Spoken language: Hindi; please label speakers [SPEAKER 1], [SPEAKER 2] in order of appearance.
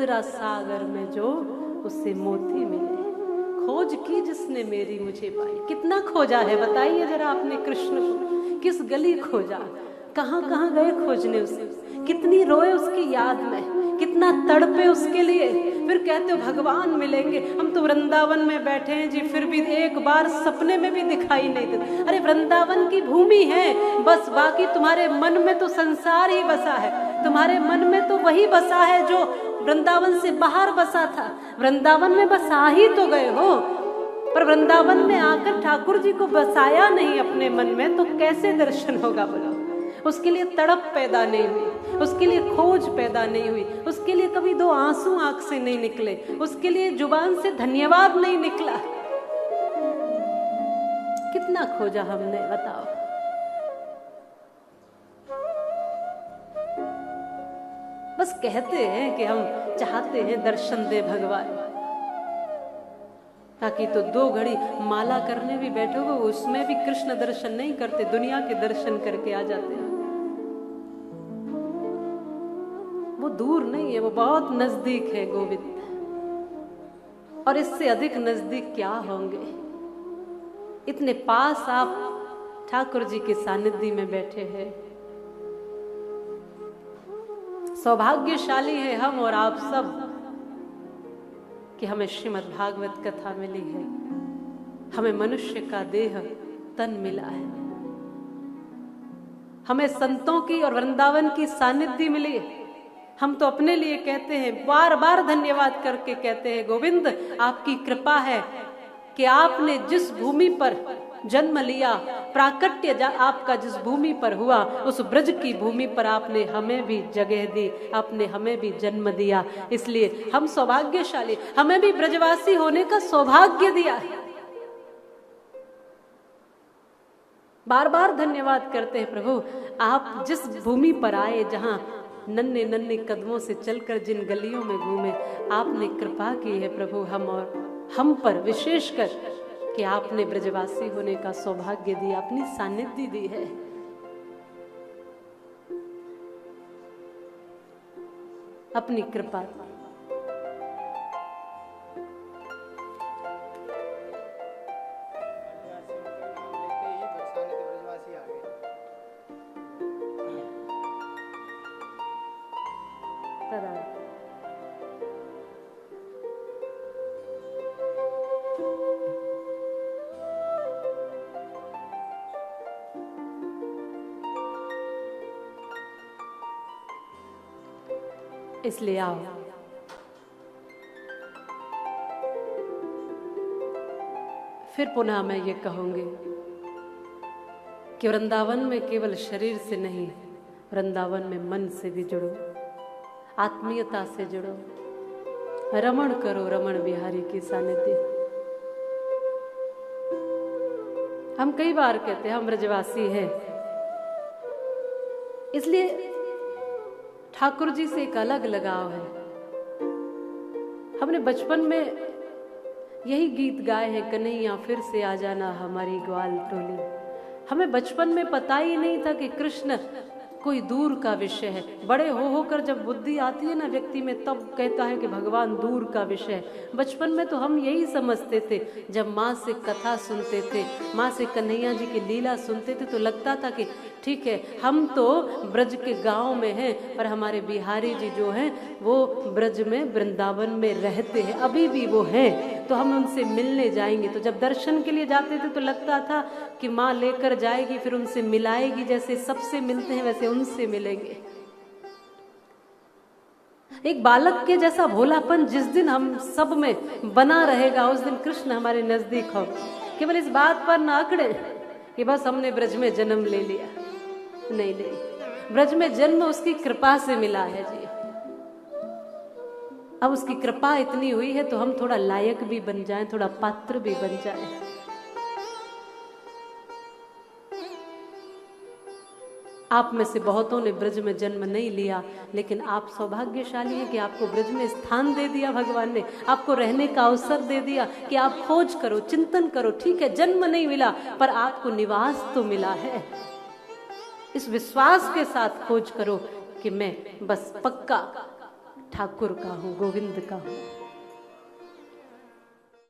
[SPEAKER 1] उतरा सागर में जो, उससे मोती मिले। खोज की जिसने मेरी मुझे पाई। कितना खोजा है बताइए जरा आपने कृष्ण को, किस गली खोजा, कहाँ कहाँ गए खोजने उसे, कितनी रोए उसकी याद में, कितना तड़पे उसके लिए। फिर कहते हो भगवान मिलेंगे, हम तो वृंदावन में बैठे हैं जी, फिर भी एक बार सपने में भी दिखाई नहीं देते। अरे वृंदावन की भूमि है बस, बाकी तुम्हारे मन में तो संसार ही बसा है। तुम्हारे मन में तो वही बसा है जो वृंदावन से बाहर बसा था। वृंदावन में बस आ ही तो गए हो, पर वृंदावन में आकर ठाकुर जी को बसाया नहीं अपने मन में, तो कैसे दर्शन होगा बोला। उसके लिए तड़प पैदा नहीं हुई, उसके लिए खोज पैदा नहीं हुई, उसके लिए कभी दो आंसू आंख से नहीं निकले, उसके लिए जुबान से धन्यवाद नहीं निकला। कितना खोजा हमने बताओ। बस कहते हैं कि हम चाहते हैं दर्शन दे भगवान, ताकि तो 2 घड़ी माला करने भी बैठोगे उसमें भी कृष्ण दर्शन नहीं करते, दुनिया के दर्शन करके आ जाते हैं। वो दूर नहीं है, वो बहुत नजदीक है गोविंद, और इससे अधिक नजदीक क्या होंगे। इतने पास आप ठाकुर जी के सानिध्य में बैठे हैं। सौभाग्यशाली है हम और आप सब कि हमें श्रीमद् भागवत कथा मिली है, हमें मनुष्य का देह तन मिला है, हमें संतों की और वृंदावन की सानिध्य मिली है। हम तो अपने लिए कहते हैं, बार बार धन्यवाद करके कहते हैं, गोविंद आपकी कृपा है कि आपने जिस भूमि पर जन्म लिया, प्राकट्य आपका जिस भूमि पर हुआ, उस ब्रज की भूमि पर आपने हमें भी जगह दी, आपने हमें भी जन्म दिया। इसलिए हम सौभाग्यशाली, हमें भी ब्रजवासी होने का सौभाग्य दिया। बार बार धन्यवाद करते हैं प्रभु, आप जिस भूमि पर आए, जहां नन्हे नन्हे कदमों से चलकर जिन गलियों में घूमे, आपने कृपा की है प्रभु हम पर विशेषकर, कि आपने ब्रजवासी होने का सौभाग्य दिया, अपनी सानिध्य दी है। अपनी कृपा इसलिए आओ। फिर पुनः मैं ये कहूंगी कि वृंदावन में केवल शरीर से नहीं, वृंदावन में मन से भी जुड़ो, आत्मीयता से जुड़ो, रमण करो रमण बिहारी की सानिध्य। हम कई बार कहते हैं हम ब्रजवासी हैं, इसलिए ठाकुर जी से एक अलग लगाव है। हमने बचपन में यही गीत गाए हैं, कन्हैया फिर से आ जाना हमारी ग्वाल टोली। हमें बचपन में पता ही नहीं था कि कृष्ण कोई दूर का विषय है। बड़े होकर जब बुद्धि आती है ना व्यक्ति में, तब कहता है कि भगवान दूर का विषय है। बचपन में तो हम यही समझते थे, जब माँ से कथा सुनते थे, माँ से कन्हैया जी की लीला सुनते थे, तो लगता था कि ठीक है, हम तो ब्रज के गांव में हैं, पर हमारे बिहारी जी जो हैं वो ब्रज में वृंदावन में रहते हैं, अभी भी वो हैं, तो हम उनसे मिलने जाएंगे। तो जब दर्शन के लिए जाते थे तो लगता था कि माँ लेकर जाएगी, फिर उनसे मिलाएगी, जैसे सबसे मिलते हैं वैसे उनसे मिलेंगे। एक बालक के जैसा भोलापन जिस दिन हम सब में बना रहेगा, उस दिन कृष्ण हमारे नजदीक हो। केवल इस बात पर ना अकड़े कि बस हमने ब्रज में जन्म ले लिया। नहीं नहीं, ब्रज में जन्म उसकी कृपा से मिला है जी। अब उसकी कृपा इतनी हुई है तो हम थोड़ा लायक भी बन जाएं, थोड़ा पात्र भी बन जाएं। आप में से बहुतों ने ब्रज में जन्म नहीं लिया, लेकिन आप सौभाग्यशाली हैं कि आपको ब्रज में स्थान दे दिया भगवान ने, आपको रहने का अवसर दे दिया कि आप खोज करो, चिंतन करो। ठीक है, जन्म नहीं मिला पर आपको निवास तो मिला है। इस विश्वास के साथ खोज करो कि मैं बस पक्का ठाकुर का हूँ, गोविंद का हूँ।